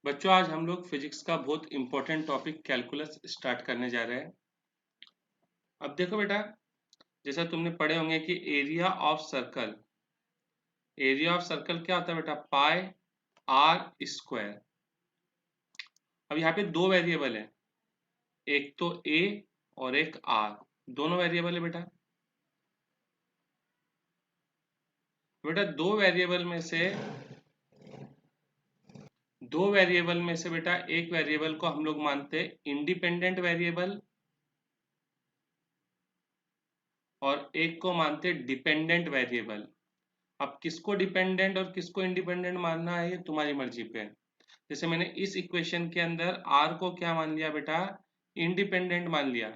बच्चों, आज हम लोग फिजिक्स का बहुत इंपॉर्टेंट टॉपिक कैलकुलस स्टार्ट करने जा रहे हैं। अब देखो बेटा, जैसा तुमने पढ़े होंगे कि एरिया ऑफ सर्कल क्या होता है बेटा? पाई आर स्क्वायर। अब यहाँ पे दो वेरिएबल है, एक तो ए और एक आर। दोनों वेरिएबल है बेटा। बेटा दो वेरिएबल में से बेटा एक वेरिएबल को हम लोग मानते हैं इंडिपेंडेंट वेरिएबल और एक को मानते हैं डिपेंडेंट वेरिएबल। अब किसको डिपेंडेंट और किसको इंडिपेंडेंट मानना है ये तुम्हारी मर्जी पे है। जैसे मैंने इस इक्वेशन के अंदर आर को क्या मान लिया बेटा? इंडिपेंडेंट मान लिया,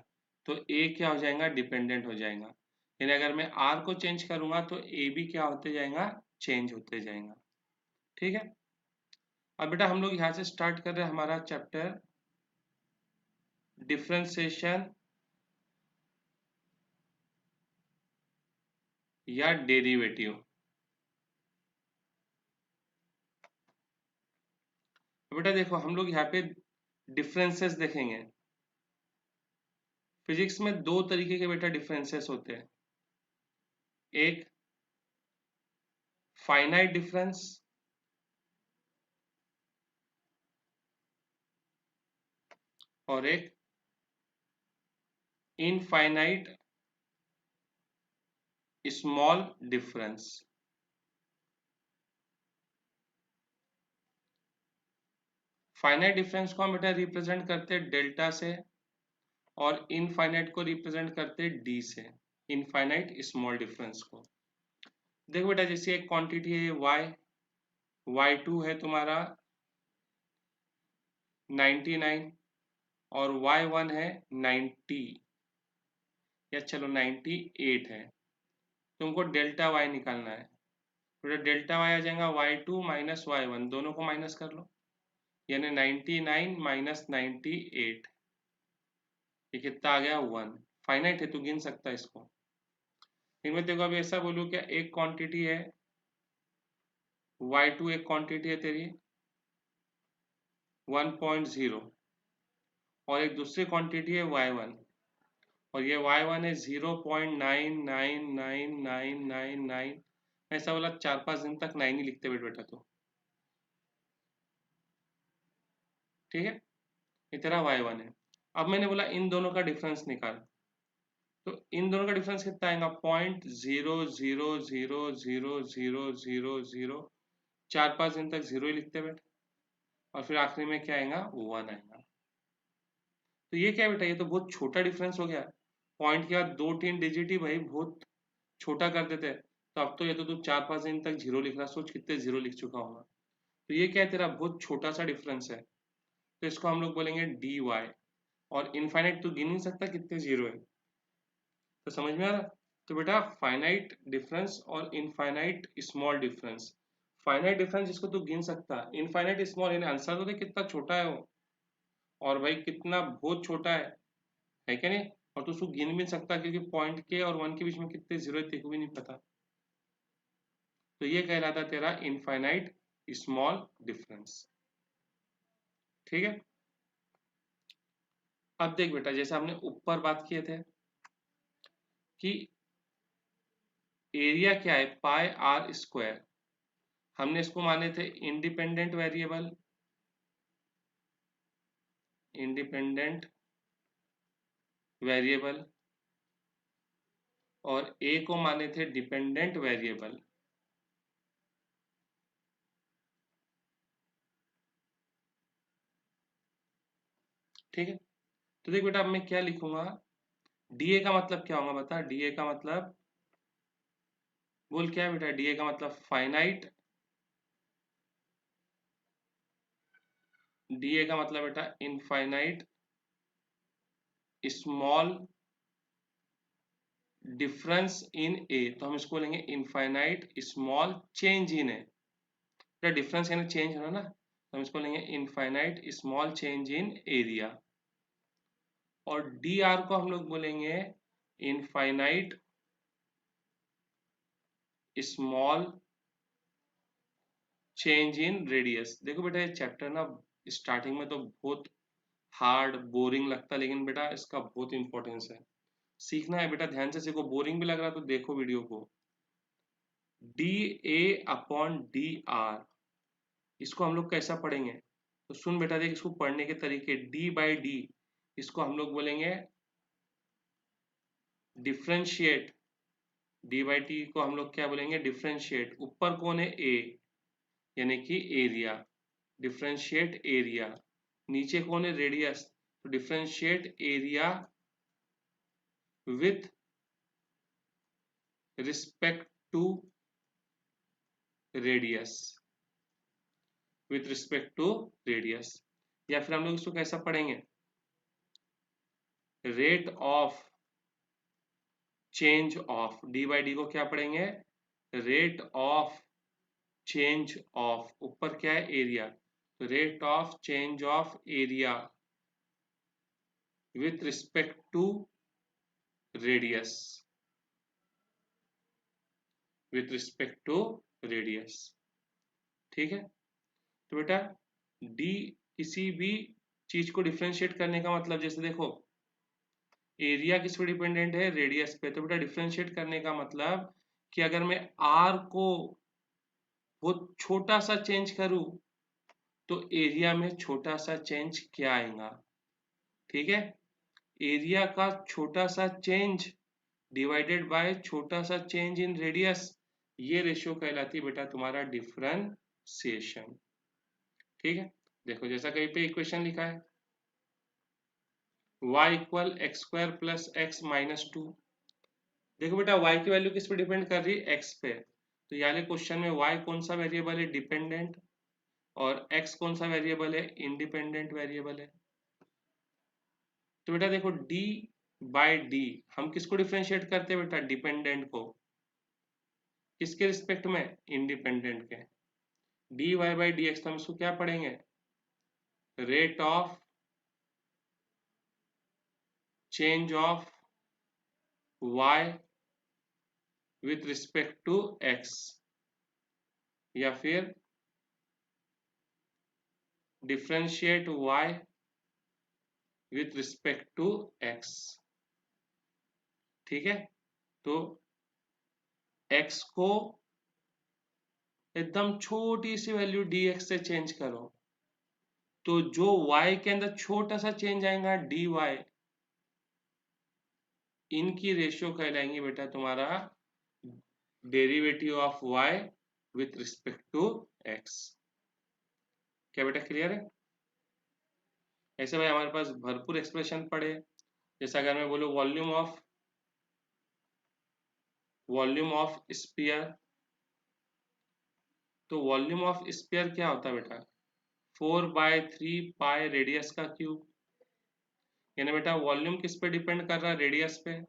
तो ए क्या हो जाएगा? डिपेंडेंट हो जाएगा। यानी अगर मैं आर को चेंज करूंगा तो ए भी क्या होते जाएगा? चेंज होते जाएगा। ठीक है। अब बेटा हम लोग यहाँ से स्टार्ट कर रहे हैं हमारा चैप्टर डिफरेंशिएशन या डेरिवेटिव। बेटा देखो, हम लोग यहाँ पे डिफरेंसेस देखेंगे। फिजिक्स में दो तरीके के बेटा डिफरेंसेस होते हैं। एक फाइनाइट डिफरेंस और एक infinite small difference. Finite difference को हम बेटा रिप्रेजेंट करते हैं डेल्टा से और इनफाइनाइट को रिप्रेजेंट करते हैं डी से। इनफाइनाइट स्मॉल डिफरेंस को देखो बेटा, जैसे एक क्वांटिटी है y, y2 है तुम्हारा 99 और y1 है 90 या चलो 98 है। तुमको डेल्टा y निकालना है। तो डेल्टा y आ जाएगा y2 माइनस y1, दोनों को माइनस कर लो, यानी 99 माइनस 98। ये कितना आ गया? 1। फाइनाइट है, तू गिन सकता है इसको। इनमें देखो, अभी ऐसा बोलूँ क्या, एक क्वांटिटी है y2, एक क्वांटिटी है तेरी 1.0 और एक दूसरी क्वांटिटी है y1 और ये y1 है 0.999999। ऐसा बोला 4-5 दिन तक 9 ही लिखते बेटा तो। ठीक है, ये तेरा y1 है। अब मैंने बोला इन दोनों का डिफरेंस निकाल, तो इन दोनों का डिफरेंस कितना आएगा? 0.000000। 4-5 दिन तक 0 ही लिखते बेटा और फिर आखिरी में क्या आएगा? 1 आएगा। तो ये क्या है बेटा? ये तो बहुत छोटा डिफरेंस हो गया। पॉइंट के बाद 2-3 डिजिट ही भाई बहुत छोटा कर देते हैं। तो अब तो ये तो तू 4-5 दिन तक 0 लिख रहा, सोच कितने 0 लिख चुका होगा। तो ये क्या है? तेरा बहुत छोटा सा डिफरेंस है, तो इसको हम लोग बोलेंगे डी वाई। और इनफाइनाइट तू गिन नहीं सकता कितने 0 है। तो समझ में आ रहा? तो बेटा फाइनाइट डिफरेंस और infinite small difference. Finite difference जिसको तू गिन सकता है, इनफाइनाइट स्मॉल, यानी आंसर तो देख कितना छोटा है वो, और भाई कितना बहुत छोटा है क्या नहीं? और तू उसको गिन भी नहीं सकता क्योंकि पॉइंट के और 1 के बीच में कितने 0 है तेरे को भी नहीं पता। तो ये कहलाता तेरा इनफाइनाइट स्मॉल डिफरेंस। ठीक है। अब देख बेटा, जैसे हमने ऊपर बात किए थे कि एरिया क्या है? पाई आर स्क्वायर। हमने इसको माने थे इंडिपेंडेंट वेरिएबल, इंडिपेंडेंट वेरिएबल, और ए को माने थे डिपेंडेंट वेरिएबल। ठीक है। तो देख बेटा, अब मैं क्या लिखूंगा? डीए का मतलब क्या होगा बता? डीए का मतलब बोल क्या है बेटा? डीए का मतलब फाइनाइट। डीए का मतलब बेटा इनफाइनाइट स्मॉल डिफरेंस इन ए। तो हम इसको लेंगे infinite small change in A. Difference यानी चेंज है ना, तो हम इसको लेंगे infinite small change in area. और डी आर को हम लोग बोलेंगे infinite small change in radius. देखो बेटा, ये चैप्टर ना स्टार्टिंग में तो बहुत हार्ड बोरिंग लगता है, लेकिन बेटा इसका बहुत इंपॉर्टेंस है, सीखना है बेटा, ध्यान से सीखो। बोरिंग भी लग रहा है तो देखो वीडियो को। D A upon D R, इसको हम लोग कैसा पढ़ेंगे? तो सुन बेटा देख, इसको पढ़ने के तरीके, डी बाई डी, इसको हम लोग बोलेंगे डिफ्रेंशिएट। डी बाई टी को हम लोग क्या बोलेंगे? डिफ्रेंशिएट। ऊपर कौन है? ए, यानी कि एरिया, डिफ्रेंशिएट एरिया। नीचे कौन है? रेडियस, तो differentiate area with respect to radius, with respect to radius. या फिर हम लोग इसको कैसा पढ़ेंगे? Rate of change of, D by D को क्या पढ़ेंगे? रेट ऑफ चेंज ऑफ, ऊपर क्या है? एरिया, तो rate of change of area with respect to radius, with respect to radius. ठीक है, तो बेटा डी, किसी भी चीज को डिफ्रेंशिएट करने का मतलब, जैसे देखो एरिया किस पे डिपेंडेंट है? रेडियस पे। तो बेटा डिफ्रेंशिएट करने का मतलब कि अगर मैं आर को बहुत छोटा सा चेंज करूं तो एरिया में छोटा सा चेंज क्या आएगा? ठीक है, एरिया का छोटा सा चेंज डिवाइडेड बाय छोटा सा चेंज इन रेडियस, ये रेशियो कहलाती है बेटा तुम्हारा डिफरेंशिएशन। ठीक है, देखो जैसा कहीं पे इक्वेशन लिखा है y equal x square plus x minus two. देखो बेटा y की वैल्यू किस पे डिपेंड कर रही है? x पे। तो यानी क्वेश्चन में y कौन सा वेरिएबल है? डिपेंडेंट, और x कौन सा वेरिएबल है? इंडिपेंडेंट वेरिएबल है। तो बेटा देखो d बाय डी, हम किसको डिफ्रेंशिएट करते हैं बेटा? डिपेंडेंट को। किसके रिस्पेक्ट में? इंडिपेंडेंट के। D Y by D X, हम इसको क्या पढ़ेंगे? Rate of change of y with respect to x, या फिर differentiate y with respect to x। ठीक है, तो x को एकदम छोटी सी वैल्यू dx से चेंज करो, तो जो y के अंदर छोटा सा चेंज आएगा dy, इनकी रेशियो कहलाएंगी बेटा तुम्हारा derivative of y with respect to x। क्या बेटा क्लियर है? ऐसे भाई हमारे पास भरपूर एक्सप्रेशन पड़े, जैसे अगर मैं बोलूं वॉल्यूम ऑफ स्फीयर, तो वॉल्यूम ऑफ स्फीयर क्या होता है बेटा? 4/3 पाई रेडियस का क्यूब। यानी बेटा वॉल्यूम किस पे डिपेंड कर रहा है? रेडियस पे।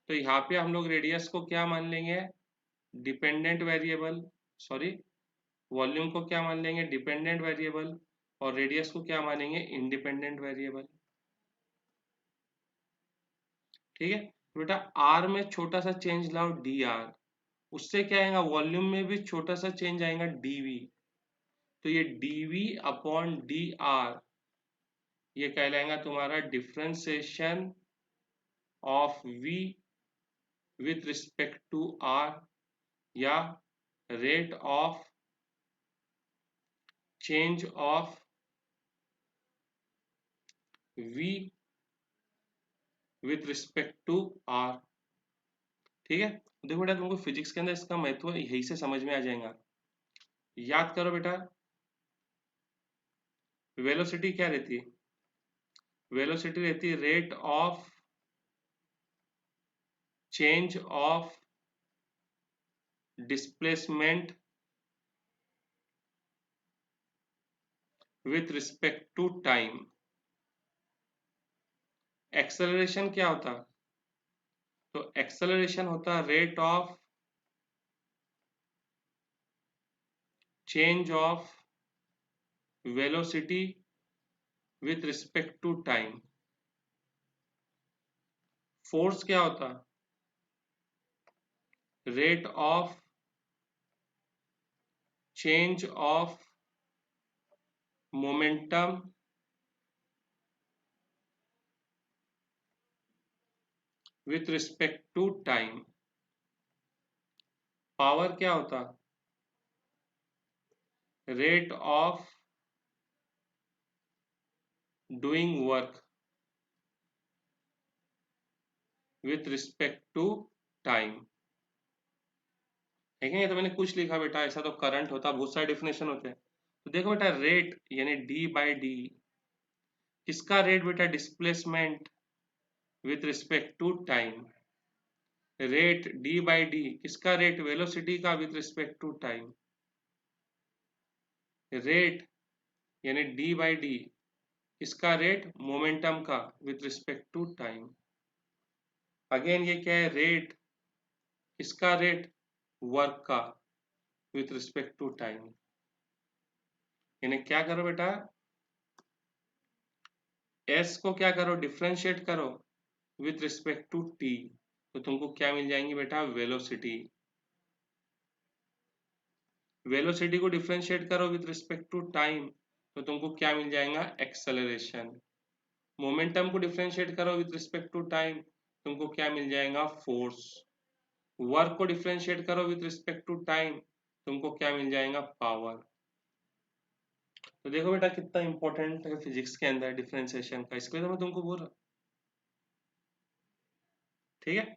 तो यहाँ पे हम लोग रेडियस को क्या मान लेंगे? डिपेंडेंट वेरिएबल, सॉरी, वॉल्यूम को क्या मान लेंगे? डिपेंडेंट वेरिएबल, और रेडियस को क्या मानेंगे? Independent variable. ठीक है, तो बेटा आर में छोटा सा चेंज लाओ डी आर, उससे क्या आएगा? वॉल्यूम में भी छोटा सा चेंज आएगा डीवी, तो ये डीवी अपॉन डी आर, ये कहलाएगा तुम्हारा differentiation of V with respect to R, या rate of change of V with respect to R. ठीक है, देखो बेटा तुमको फिजिक्स के अंदर इसका महत्व यही से समझ में आ जाएगा। याद करो बेटा, वेलोसिटी क्या रहती है? वेलोसिटी रहती है rate of change of displacement with respect to time. Acceleration क्या होता? तो एक्सेलरेशन होता rate of change of velocity with respect to time. Force क्या होता? Rate of change of momentum with respect to time. Power क्या होता? Rate of doing work with respect to time. है कि नहीं? तो मैंने कुछ लिखा बेटा, ऐसा तो करंट होता, बहुत सारे डिफिनेशन होते हैं। तो देखो बेटा, रेट यानी डी बाई डी, किसका रेट बेटा? Displacement with respect to time. Rate D by D किसका रेट? वेलोसिटी का with respect to time. Rate यानी डी बाई डी किसका रेट? मोमेंटम का with respect to time. Again ये क्या है? रेट किसका रेट? वर्क का विथ रिस्पेक्ट टू टाइम। यानी क्या करो बेटा, एस को क्या करो? डिफ्रेंशिएट करो विथ रिस्पेक्ट टू टी, तो तुमको क्या मिल जाएंगी बेटा? वेलोसिटी। वेलोसिटी को डिफ्रेंशिएट करो विथ रिस्पेक्ट टू टाइम, तो तुमको क्या मिल जाएगा? एक्सेलरेशन। मोमेंटम को डिफ्रेंशिएट करो विथ रिस्पेक्ट टू टाइम, तुमको क्या मिल जाएगा? फोर्स। वर्क को डिफ्रेंशिएट करो विथ रिस्पेक्ट टू टाइम, तुमको क्या मिल जाएगा? पावर। तो देखो बेटा कितना इंपॉर्टेंट है फिजिक्स के अंदर डिफ्रेंशिएशन का, इसलिए तो मैं तुमको बोल रहा हूँ। ठीक है।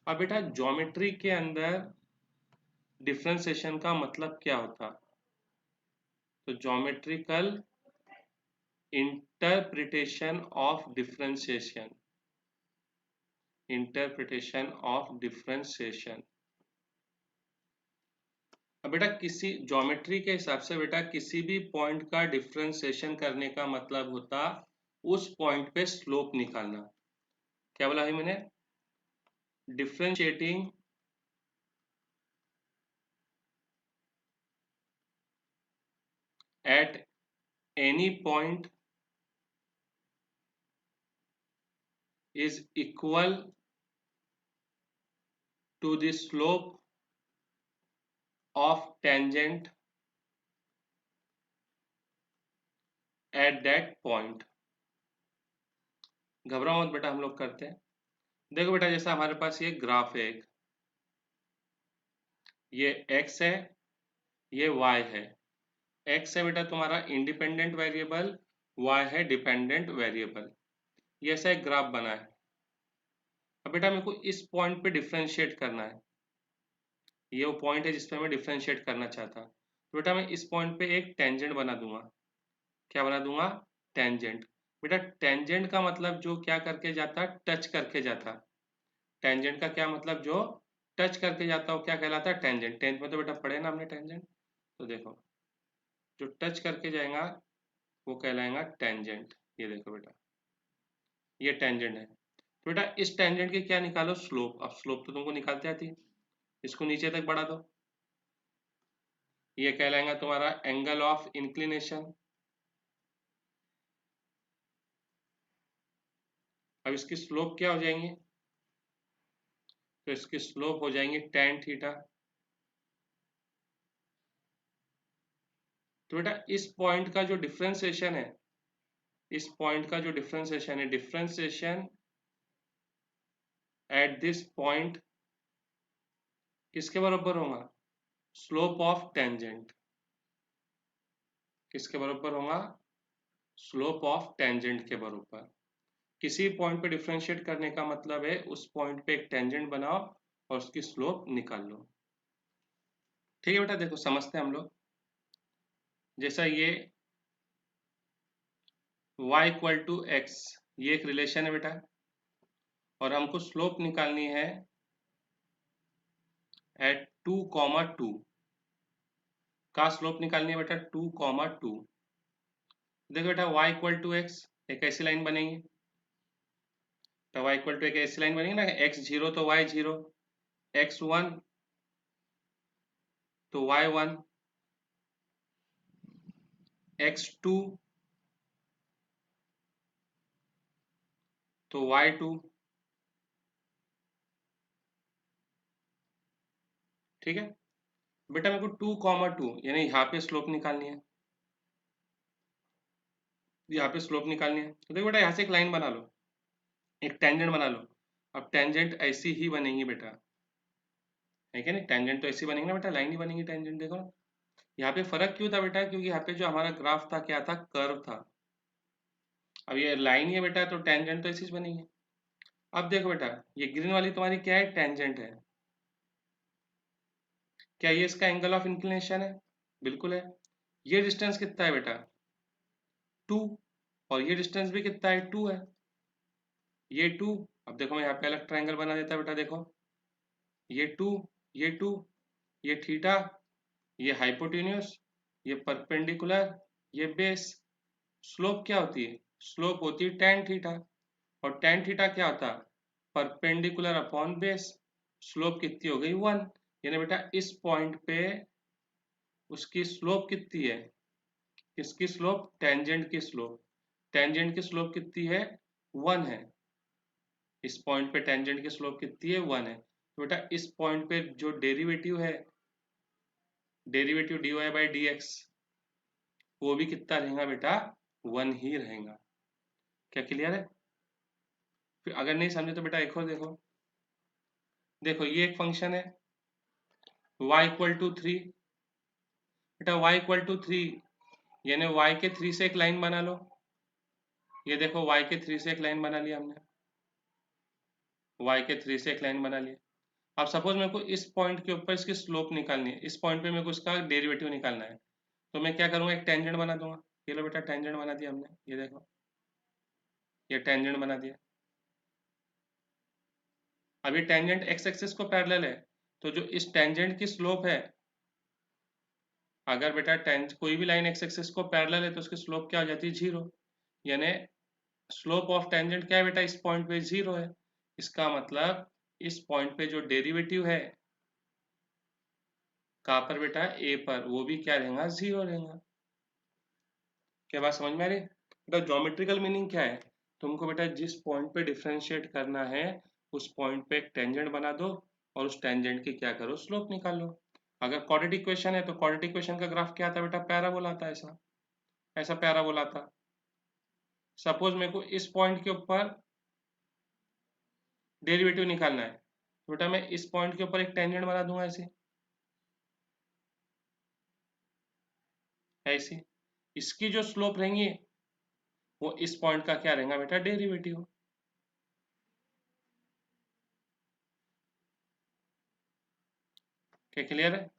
अब बेटा ज्योमेट्री के अंदर डिफ्रेंशिएशन का मतलब क्या होता? तो geometrical interpretation of differentiation. Interpretation of differentiation. अब बेटा किसी ज्योमेट्री के हिसाब से बेटा किसी भी पॉइंट का डिफ्रेंशिएशन करने का मतलब होता उस पॉइंट पे स्लोप निकालना। क्या बोला है मैंने? Differentiating at any point is equal to the slope of tangent at that point। घबराओ मत बेटा, हम लोग करते हैं। देखो बेटा, जैसा हमारे पास ये ग्राफ है एक, ये x है, ये y है। x है बेटा तुम्हारा इंडिपेंडेंट वेरिएबल, y है डिपेंडेंट वेरिएबल। ये ऐसा एक ग्राफ बना है। अब बेटा मेरे को इस पॉइंट पे डिफ्रेंशिएट करना है, ये वो पॉइंट है जिस पे मैं डिफ्रेंशिएट करना चाहता। तो बेटा मैं इस पॉइंट पे एक टेंजेंट बना दूंगा। क्या बना दूंगा? टेंजेंट। बेटा टेंजेंट का मतलब जो क्या करके जाता? टच करके जाता। टेंजेंट का क्या मतलब? जो टच करके जाता हो क्या कहलाता है? टेंजेंट। टेंथ में तो बेटा पढ़े ना हमने टेंजेंट। तो देखो, जो टच करके जाएगा वो कहलाएगा टेंजेंट। ये देखो बेटा, ये टेंजेंट है। तो बेटा इस टेंजेंट के क्या निकालो? स्लोप। अब स्लोप तो तुमको निकालते आती है, इसको नीचे तक बढ़ा दो, ये कहलाएगा तुम्हारा एंगल ऑफ इंक्लिनेशन। अब इसकी स्लोप क्या हो जाएंगी? तो इसकी स्लोप हो जाएंगी tan थीटा। तो बेटा इस पॉइंट का जो डिफ्रेंसिएशन है, इस पॉइंट का जो डिफ्रेंसिएशन है, डिफ्रेंसिएशन एट दिस पॉइंट किसके बराबर होगा? Slope of tangent. किसके बराबर होगा? स्लोप ऑफ टेंजेंट के बराबर। किसी पॉइंट पे डिफ्रेंशिएट करने का मतलब है उस पॉइंट पे एक टेंजेंट बनाओ और उसकी स्लोप निकाल लो। ठीक है बेटा, देखो समझते हैं हम लोग। जैसा ये y इक्वल टू एक्स, ये एक रिलेशन है बेटा, और हमको स्लोप निकालनी है एट 2,2 का स्लोप निकालनी है बेटा 2,2। देखो बेटा y इक्वल टू एक्स, एक ऐसी लाइन बनेगी। तो y इक्वल टू एक ऐसी लाइन बनेगी ना, x0 तो y0, x1 तो y1, x2 तो y2। ठीक है बेटा, मेरे को 2,2 यानी यहाँ पे स्लोप निकालनी है। यहाँ पे स्लोप निकालनी है। तो देखो बेटा यहाँ से एक लाइन बना लो, एक टेंजेंट बना लो। अब टेंजेंट ऐसी ही बनेगी बेटा, है क्या नहीं? टेंजेंट तो ऐसी बनेगी ना बेटा, लाइन ही बनेगी टेंजेंट। देखो ना यहाँ पे फर्क क्यों था बेटा, क्योंकि यहाँ पे जो हमारा ग्राफ था क्या था, कर्व था। अब ये लाइन ही है बेटा, तो टेंजेंट तो ऐसी ही बनेगी। अब देखो बेटा ये ग्रीन वाली तुम्हारी क्या है, टेंजेंट है। क्या ये इसका एंगल ऑफ इंक्लिनेशन है? बिल्कुल है। ये डिस्टेंस कितना है बेटा, 2, और ये डिस्टेंस भी कितना है, 2 है। ये 2, अब देखो मैं यहाँ पे अलग ट्रायंगल बना देता बेटा, देखो ये 2, ये 2, ये थीटा, ये हाइपोटेन्यूस, ये परपेंडिकुलर, ये बेस। स्लोप क्या होती है, स्लोप होती है tan थीटा, और tan थीटा क्या होता है, परपेंडिकुलर अपॉन बेस। स्लोप कितनी हो गई, 1। यानी बेटा इस पॉइंट पे उसकी स्लोप कितनी है, किसकी स्लोप, टेंजेंट की स्लोप। टेंजेंट की स्लोप कितनी है, 1 है। इस पॉइंट पे टेंजेंट की स्लोप कितनी है, 1 है। तो बेटा इस पॉइंट पे जो डेरिवेटिव है, derivative dy by D x, वो भी कितना रहेगा बेटा, 1 ही रहेगा। क्या क्लियर है? फिर अगर नहीं समझे तो बेटा एक और देखो, देखो ये एक फंक्शन है y इक्वल टू 3। बेटा y इक्वल टू 3 यानी y के 3 से एक लाइन बना लो। ये देखो y के 3 से एक लाइन बना लिया हमने, y के 3 से एक लाइन बना लिया। अब सपोज मेरे को इस पॉइंट के ऊपर इसकी स्लोप निकालनी है, इस पॉइंट पे मेरे को इसका डेरिवेटिव निकालना है, तो मैं क्या करूँगा, एक टेंजेंट बना दूंगा। ये लो बेटा टेंजेंट बना दिया हमने, ये देखो ये टेंजेंट बना दिया। अब ये टेंजेंट एक्स एक्सिस को पैरेलल है, तो जो इस टेंजेंट की स्लोप है, अगर बेटा कोई भी लाइन एक्स एक्सिस को पैरेलल है तो उसकी स्लोप क्या हो जाती है, 0। यानी स्लोप ऑफ टेंजेंट क्या है बेटा, इस पॉइंट पे 0 है। इसका मतलब इस पॉइंट पे जो डेरिवेटिव है, कहाँ पर बेटा, ए पर, वो भी क्या रहेगा, 0 रहेगा। क्या बात समझ में आ रही है बेटा? ज्योमेट्रिकल मीनिंग क्या है, तुमको बेटा जिस पॉइंट पे डिफरेंशिएट करना है, उस पॉइंट पे एक टेंजेंट बना दो, और उस टेंजेंट की क्या करो, स्लोप निकालो। अगर क्वाड्रेटिक इक्वेशन है तो क्वाड्रेटिक इक्वेशन का ग्राफ क्या आता है बेटा, पैराबोला आता है। ऐसा ऐसा पैराबोला आता। सपोज मेरे को इस पॉइंट के ऊपर डेरिवेटिव निकालना है, तो बेटा मैं इस पॉइंट के ऊपर एक टेंजेंट बना दूंगा, ऐसे ऐसे। इसकी जो स्लोप रहेंगी वो इस पॉइंट का क्या रहेगा बेटा, डेरिवेटिव। क्या क्लियर है?